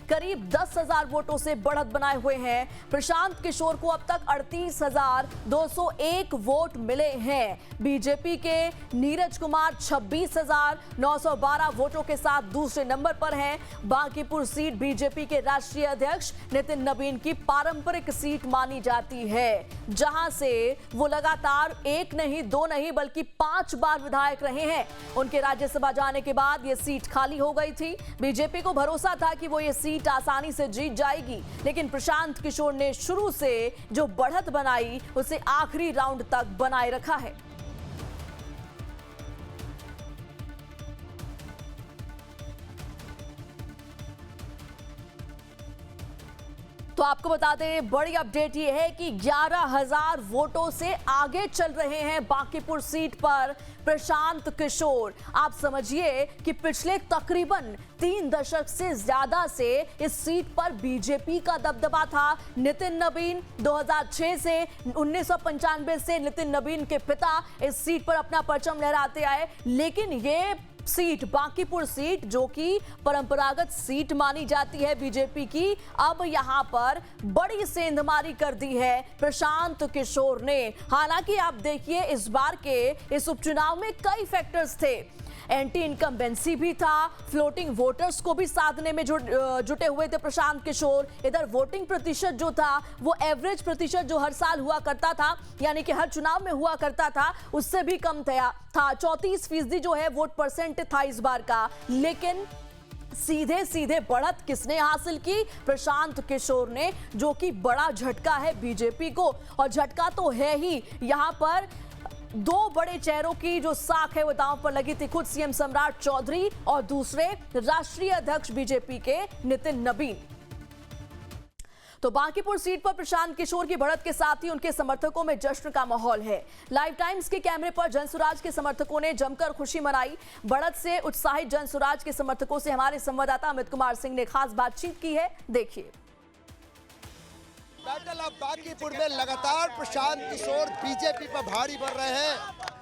करीब 10,000 वोटों से बढ़त बनाए हुए हैं। प्रशांत किशोर को अब तक 38,201 वोट मिले हैं। बीजेपी के नीरज कुमार 26,912 वोटों के साथ दूसरे नंबर पर हैं। बांकीपुर सीट बीजेपी के राष्ट्रीय अध्यक्ष नितिन नवीन की पारंपरिक सीट मानी जाती है, जहां से वो लगातार एक नहीं, दो नहीं, बल्कि 5 बार विधायक रहे हैं। उनके राज्यसभा जाने के बाद ये सीट खाली हो गई थी। बीजेपी को भरोसा था कि वो ये सीट आसानी से जीत जाएगी, लेकिन प्रशांत किशोर ने शुरू से जो बढ़त बनाई उसे आखिरी राउंड तक बनाए रखा है। तो आपको बता दें, बड़ी अपडेट ये है कि 11,000 वोटों से आगे चल रहे हैं बांकीपुर सीट पर प्रशांत किशोर। आप समझिए कि पिछले तकरीबन 3 दशक से ज्यादा से इस सीट पर बीजेपी का दबदबा था। नितिन नवीन 2006 से 1995 से नितिन नवीन के पिता इस सीट पर अपना परचम लहराते आए, लेकिन ये सीट, बांकीपुर सीट, जो कि परंपरागत सीट मानी जाती है बीजेपी की, अब यहां पर बड़ी सेंधमारी कर दी है प्रशांत किशोर ने। हालांकि आप देखिए, इस बार के इस उपचुनाव में कई फैक्टर्स थे। एंटी इनकम्बेंसी भी था, फ्लोटिंग वोटर्स को भी साधने में जुटे हुए थे प्रशांत किशोर। इधर वोटिंग प्रतिशत जो था वो एवरेज प्रतिशत जो हर साल हुआ करता था, यानी कि हर चुनाव में हुआ करता था, उससे भी कम था। 34% जो है वोट परसेंट था इस बार का। लेकिन सीधे सीधे बढ़त किसने हासिल की? प्रशांत किशोर ने, जो कि बड़ा झटका है बीजेपी को। और झटका तो है ही, यहां पर 2 बड़े चेहरों की जो साख है वो दांव पर लगी थी। खुद सीएम सम्राट चौधरी और दूसरे राष्ट्रीय अध्यक्ष बीजेपी के नितिन नवीन। तो बांकीपुर सीट पर प्रशांत किशोर की बढ़त के साथ ही उनके समर्थकों में जश्न का माहौल है। लाइव टाइम्स के कैमरे पर जनसुराज के समर्थकों ने जमकर खुशी मनाई। बढ़त से उत्साहित जनसुराज के समर्थकों से हमारे संवाददाता अमित कुमार सिंह ने खास बातचीत की है, देखिए। बैटल ऑफ बांकीपुर में लगातार प्रशांत किशोर बीजेपी पर भारी पड़ रहे हैं,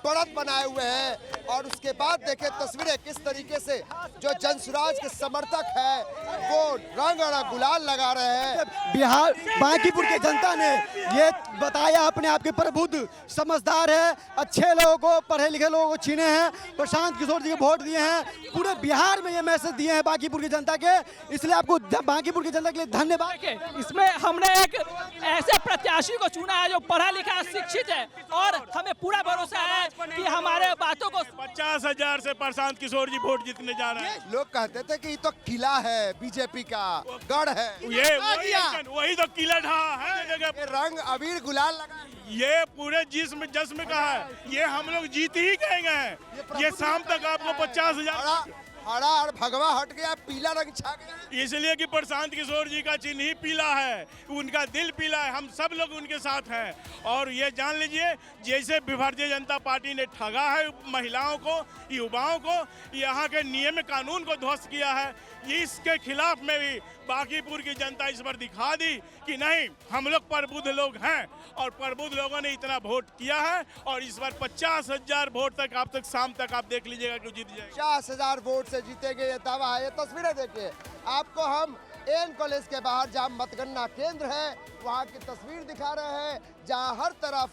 बढ़त बनाए हुए हैं। और उसके बाद देखें तस्वीरें किस तरीके से जो जनसुराज के समर्थक हैं वो रंग और गुलाल लगा रहे हैं। बिहार बांकीपुर के जनता ने ये बताया अपने आप के प्रबुद्ध, समझदार है, अच्छे लोगों को, पढ़े लिखे लोगों को छीने हैं, प्रशांत किशोर जी को वोट दिए हैं। पूरे बिहार में ये मैसेज दिए हैं बांकीपुर की जनता के, इसलिए आपको बांकीपुर की जनता के लिए धन्यवाद। इसमें हमने एक ऐसे प्रत्याशी को चुना है जो पढ़ा लिखा, शिक्षित है, और हमें पूरा भरोसा है कि हमारे बातों को 50,000 से प्रशांत किशोर जी वोट जीतने जा रहे हैं। लोग कहते थे कि ये तो किला है बीजेपी का, गढ़ है, ये वही तो किला ढहा है। ये रंग अबीर गुलाल लगा, ये पूरे जिस्म जश्म का है, ये हम लोग जीत ही कहेंगे हैं। ये शाम तक आपको 50,000 हरा और भगवा हट गया, पीला रंग छा गया, इसलिए कि प्रशांत किशोर जी का चिन्ह ही पीला है, उनका दिल पीला है, हम सब लोग उनके साथ हैं। और ये जान लीजिए, जैसे भारतीय जनता पार्टी ने ठगा है महिलाओं को, युवाओं को, यहाँ के नियम कानून को ध्वस्त किया है, इसके खिलाफ में भी बांकीपुर की जनता इस बार दिखा दी कि नहीं, हम लोग प्रबुद्ध लोग हैं और प्रबुद्ध लोगों ने इतना वोट किया है। और इस बार 50,000 वोट तक आप तक शाम तक आप देख लीजिएगा कि जीत जाएगा। 50,000 वोट से जीतेंगे, ये दावा है। ये तस्वीरें देखिए, आपको हम एन कॉलेज के बाहर जहाँ मतगणना केंद्र है वहाँ की तस्वीर दिखा रहे हैं, जहाँ हर तरफ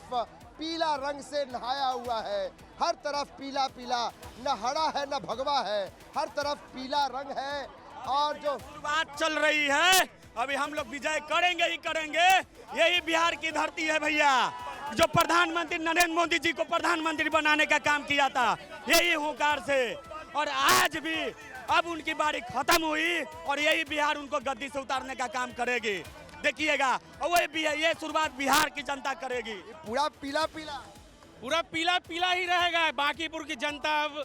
पीला रंग से नहाया हुआ है, हर तरफ पीला पीला, न हरा है न भगवा है, हर तरफ पीला रंग है। और जो बात चल रही है, अभी हम लोग विजय करेंगे ही करेंगे। यही बिहार की धरती है भैया, जो प्रधानमंत्री नरेंद्र मोदी जी को प्रधानमंत्री बनाने का काम किया था, यही हुंकार से। और आज भी अब उनकी बारी खत्म हुई और यही बिहार उनको गद्दी से उतारने का काम करेगी, देखिएगा। और वही ये शुरुआत बिहार की जनता करेगी। पूरा पीला पीला, पूरा पीला पीला ही रहेगा। बांकीपुर की जनता अब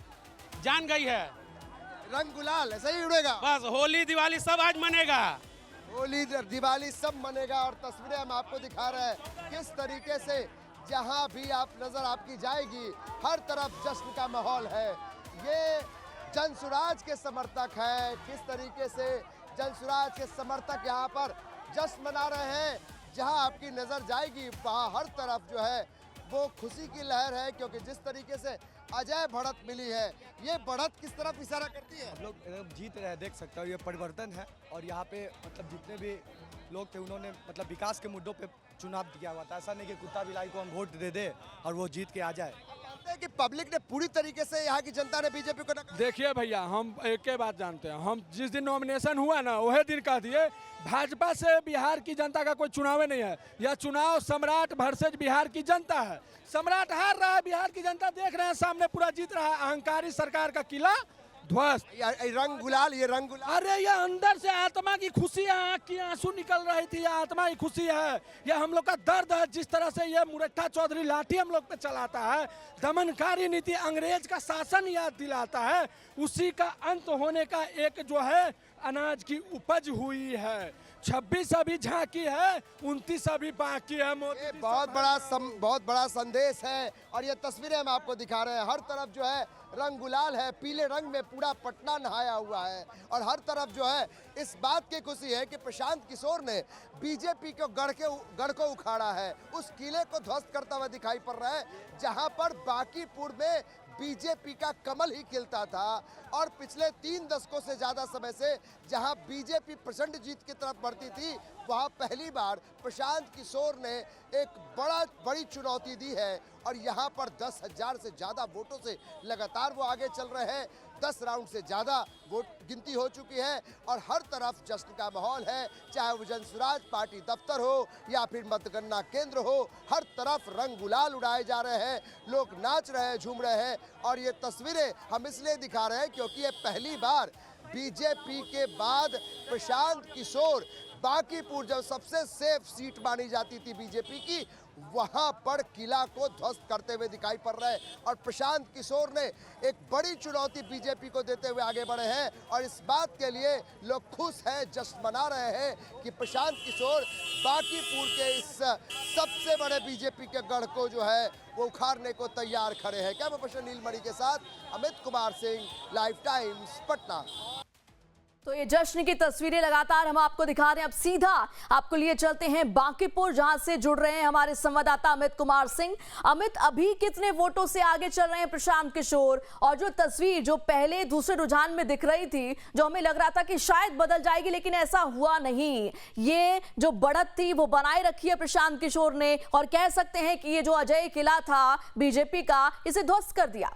जान गई है, रंग गुलाल ऐसे ही उड़ेगा। बस होली दिवाली सब आज मनेगा, होली दिवाली सब मनेगा। और तस्वीरें हम आपको दिखा रहे हैं किस तरीके से जहां भी आप नजर आपकी जाएगी हर तरफ जश्न का माहौल है। ये जनसुराज के समर्थक हैं, किस तरीके से जनसुराज के समर्थक यहाँ पर जश्न मना रहे हैं। जहां आपकी नजर जाएगी वहां हर तरफ जो है वो खुशी की लहर है, क्योंकि जिस तरीके से अजय बढ़त मिली है। ये बढ़त किस तरफ इशारा करती है? हम लोग एकदम जीत रहे हैं, देख सकते हो ये परिवर्तन है। और यहाँ पे मतलब जितने भी लोग थे उन्होंने मतलब विकास के मुद्दों पे चुनाव दिया हुआ था। ऐसा नहीं कि कुत्ता बिलाई को हम वोट दे दे और वो जीत के आ जाए। जानते हैं कि पब्लिक ने पूरी तरीके से, यहाँ की जनता ने बीजेपी को नकार देखिए भैया, हम एक ही बात जानते हैं, हम जिस दिन नॉमिनेशन हुआ ना वही दिन कह दिए भाजपा से बिहार की जनता का कोई चुनाव नहीं है। यह चुनाव सम्राट वर्सेज बिहार की जनता है। सम्राट हार रहा है, बिहार की जनता देख रहे हैं सामने पूरा जीत रहा है। अहंकारी सरकार का किला ध्वस्त। रंग गुलाल, ये रंग गुलाल। अरे ये अंदर से आत्मा की खुशी है, आँख की आंसू निकल रही थी, ये आत्मा की खुशी है। ये हम लोग का दर्द है। जिस तरह से ये मुरट्ठा चौधरी लाठी हम लोग पे चलाता है, दमनकारी नीति, अंग्रेज का शासन याद दिलाता है, उसी का अंत होने का एक जो है अनाज की उपज हुई है। 26 अभी झांकी है, 29 अभी बाकी है। मोदी ये जी बहुत बड़ा संदेश है। और ये तस्वीरें हम आपको दिखा रहे हैं। हर तरफ जो है रंग गुलाल है, पीले रंग में पूरा पटना नहाया हुआ है। और हर तरफ जो है इस बात की खुशी है कि प्रशांत किशोर ने बीजेपी को गढ़ को उखाड़ा है, उस किले को ध्वस्त करता हुआ दिखाई पड़ रहा है, जहां पर बांकीपुर में बीजेपी का कमल ही खिलता था। और पिछले 3 दशकों से ज्यादा समय से जहां बीजेपी प्रचंड जीत की तरफ बढ़ती थी, वहां पहली बार प्रशांत किशोर ने एक बड़ी चुनौती दी है। और यहां पर 10,000 से ज्यादा वोटों से लगातार वो आगे चल रहे हैं। 10 राउंड से ज़्यादा वोट गिनती हो चुकी है और हर तरफ जश्न का माहौल है। चाहे वो जनसुराज पार्टी दफ्तर हो या फिर मतगणना केंद्र हो, हर तरफ रंग गुलाल उड़ाए जा रहे हैं, लोग नाच रहे हैं, झूम रहे हैं। और ये तस्वीरें हम इसलिए दिखा रहे हैं क्योंकि ये पहली बार बीजेपी के बाद प्रशांत किशोर बांकीपुर, जब सबसे सेफ सीट मानी जाती थी बीजेपी की, वहां पर किला को ध्वस्त करते हुए दिखाई पड़ रहा है। और प्रशांत किशोर ने एक बड़ी चुनौती बीजेपी को देते हुए आगे बढ़े हैं। और इस बात के लिए लोग खुश हैं, जश्न मना रहे हैं कि प्रशांत किशोर बांकीपुर के इस सबसे बड़े बीजेपी के गढ़ को जो है वो उखाड़ने को तैयार खड़े हैं। कैमरा पर्सन नीलमणि के साथ अमित कुमार सिंह, लाइव टाइम्स, पटना। तो ये जश्न की तस्वीरें लगातार हम आपको दिखा रहे हैं। अब सीधा आपको लिए चलते हैं बांकीपुर, जहां से जुड़ रहे हैं हमारे संवाददाता अमित कुमार सिंह। अमित, अभी कितने वोटों से आगे चल रहे हैं प्रशांत किशोर? और जो तस्वीर जो पहले दूसरे रुझान में दिख रही थी, जो हमें लग रहा था कि शायद बदल जाएगी, लेकिन ऐसा हुआ नहीं। ये जो बढ़त थी वो बनाए रखी है प्रशांत किशोर ने, और कह सकते हैं कि ये जो अजय किला था बीजेपी का, इसे ध्वस्त कर दिया।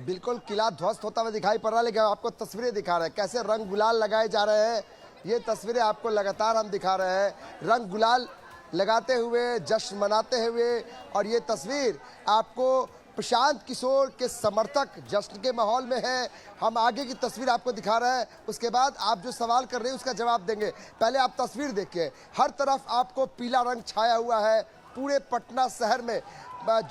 बिल्कुल किला ध्वस्त होता हुआ दिखाई पड़ रहा है, लेकिन आपको तस्वीरें दिखा रहे हैं कैसे रंग गुलाल लगाए जा रहे हैं। ये तस्वीरें आपको लगातार हम दिखा रहे हैं, रंग गुलाल लगाते हुए, जश्न मनाते हुए। और ये तस्वीर आपको प्रशांत किशोर के समर्थक जश्न के माहौल में है। हम आगे की तस्वीर आपको दिखा रहे हैं, उसके बाद आप जो सवाल कर रहे हैं उसका जवाब देंगे। पहले आप तस्वीर देखिए, हर तरफ आपको पीला रंग छाया हुआ है। पूरे पटना शहर में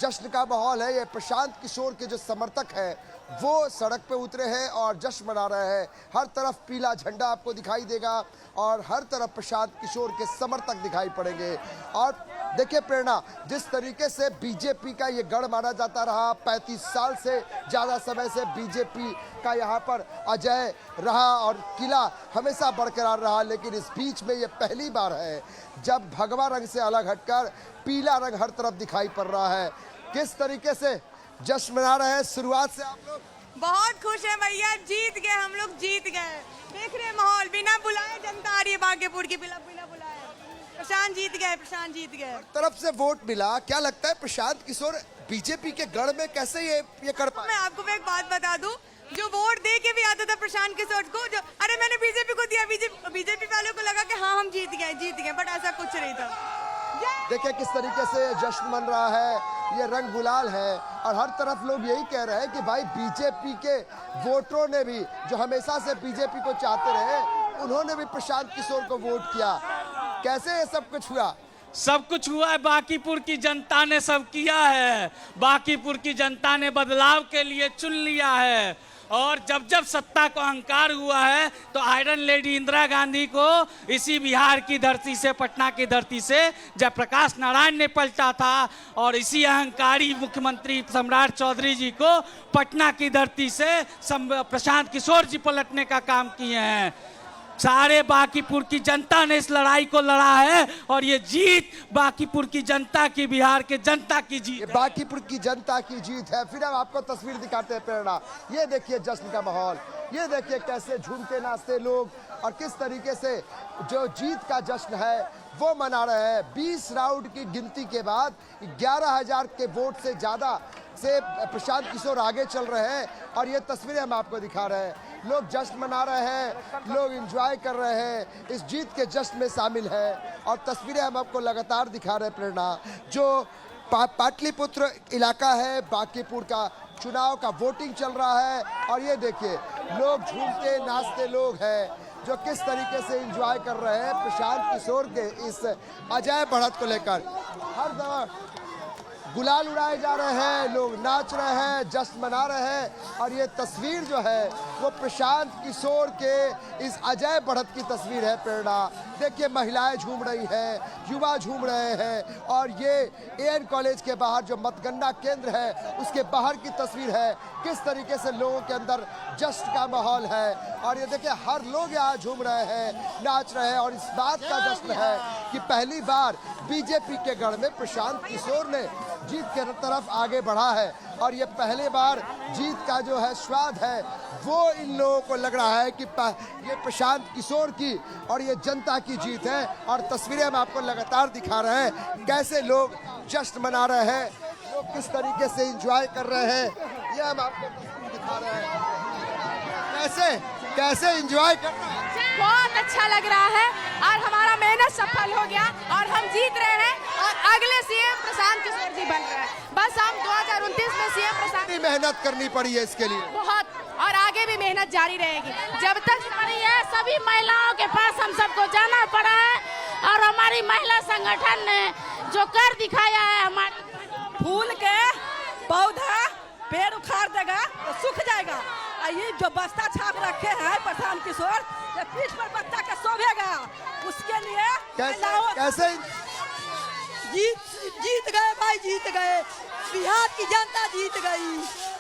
जश्न का माहौल है। ये प्रशांत किशोर के जो समर्थक हैं वो सड़क पे उतरे हैं और जश्न मना रहे हैं। हर तरफ पीला झंडा आपको दिखाई देगा और हर तरफ प्रशांत किशोर के समर्थक दिखाई पड़ेंगे। और देखिए प्रेरणा, जिस तरीके से बीजेपी का ये गढ़ माना जाता रहा, 35 साल से ज़्यादा समय से बीजेपी का यहाँ पर अजय रहा और किला हमेशा बरकरार रहा, लेकिन इस बीच में ये पहली बार है जब भगवा रंग से अलग हटकर पीला रंग हर तरफ दिखाई पड़ रहा है। किस तरीके से जश्न मना रहे हैं शुरुआत से आप लोग? बहुत खुश है भैया, जीत गए, हम लोग जीत गए। देख रहे माहौल, बिना बुलाए जनता आ रही है बांकीपुर की, बिना बुलाए। प्रशांत जीत गए, प्रशांत जीत गए। तरफ से वोट मिला, क्या लगता है प्रशांत किशोर बीजेपी के गढ़ में कैसे ये कर पाए? मैं आपको एक बात बता दूं, जो वोट दे के भी आता था प्रशांत किशोर को, जो अरे मैंने बीजेपी को दिया, बीजेपी वालों को लगा कि हाँ हम जीत गए, बट ऐसा कुछ नहीं था। देखिए किस तरीके से जश्न मन रहा है, ये रंग गुलाल है। और हर तरफ लोग यही कह रहे हैं कि भाई बीजेपी के वोटरों ने भी, जो हमेशा से बीजेपी को चाहते रहे, उन्होंने भी प्रशांत किशोर को वोट किया। कैसे ये सब कुछ हुआ? सब कुछ हुआ है, बांकीपुर की जनता ने सब किया है। बांकीपुर की जनता ने बदलाव के लिए चुन लिया है। और जब जब सत्ता को अहंकार हुआ है तो आयरन लेडी इंदिरा गांधी को इसी बिहार की धरती से, पटना की धरती से जयप्रकाश नारायण ने पलटा था, और इसी अहंकारी मुख्यमंत्री सम्राट चौधरी जी को पटना की धरती से प्रशांत किशोर जी पलटने का काम किए हैं। सारे बांकीपुर की जनता ने इस लड़ाई को लड़ा है और ये जीत बांकीपुर की जनता की, बिहार के जनता की जीत ये बांकीपुर की जनता की जीत है। फिर हम आपको तस्वीर दिखाते हैं प्रेरणा। ये देखिए जश्न का माहौल, ये देखिए कैसे झूमते नाचते लोग और किस तरीके से जो जीत का जश्न है वो मना रहे हैं। 20 राउंड की गिनती के बाद 11,000 के वोट से ज़्यादा से प्रशांत किशोर आगे चल रहे हैं और ये तस्वीरें हम आपको दिखा रहे हैं। लोग जश्न मना रहे हैं, लोग एंजॉय कर रहे हैं, इस जीत के जश्न में शामिल हैं और तस्वीरें हम आपको लगातार दिखा रहे हैं प्रेरणा। जो पाटलिपुत्र इलाका है, बांकीपुर का चुनाव का वोटिंग चल रहा है और ये देखिए लोग झूमते नाचते लोग हैं जो किस तरीके से एंजॉय कर रहे हैं प्रशांत किशोर के इस अजय बढ़त को लेकर। हर दफा गुलाल उड़ाए जा रहे हैं, लोग नाच रहे हैं, जश्न मना रहे हैं और ये तस्वीर जो है वो प्रशांत किशोर के इस अजय बढ़त की तस्वीर है प्रेरणा। देखिए महिलाएं झूम रही हैं, युवा झूम रहे हैं और ये एएन कॉलेज के बाहर जो मतगणना केंद्र है उसके बाहर की तस्वीर है। किस तरीके से लोगों के अंदर जश्न का माहौल है और ये देखिए हर लोग यहाँ झूम रहे हैं, नाच रहे हैं और इस बात का जश्न है कि पहली बार बीजेपी के गढ़ में प्रशांत किशोर ने जीत के तरफ आगे बढ़ा है और ये पहले बार जीत का जो है स्वाद है वो इन लोगों को लग रहा है कि ये प्रशांत किशोर की और ये जनता की जीत है। और तस्वीरें हम आपको लगातार दिखा रहे हैं कैसे लोग जश्न मना रहे हैं, लोग किस तरीके से एंजॉय कर रहे हैं, ये हम आपको दिखा रहे हैं कैसे एंजॉय कर रहे हैं। बहुत अच्छा लग रहा है और हमारा मेहनत सफल हो गया और हम जीत रहे हैं और अगले सीएम प्रशांत किशोर जी बन रहे हैं। बस हम 2029 में सीएम प्रशांत। मेहनत करनी पड़ी है इसके लिए बहुत, और आगे भी मेहनत जारी रहेगी जब तक हमारी है। सभी महिलाओं के पास हम सबको जाना पड़ा है और हमारी महिला संगठन ने जो कर दिखाया है, हमारे फूल के पौधा पेड़ उखाड़ देगा तो सूख जाएगा। ये जो बस्ता छाप रखे हैं प्रशांत किशोर, ये पीठ पर बच्चा के शोभेगा, उसके लिए कैसे जीत गए भाई, जीत गए, बिहार की जनता जीत गई।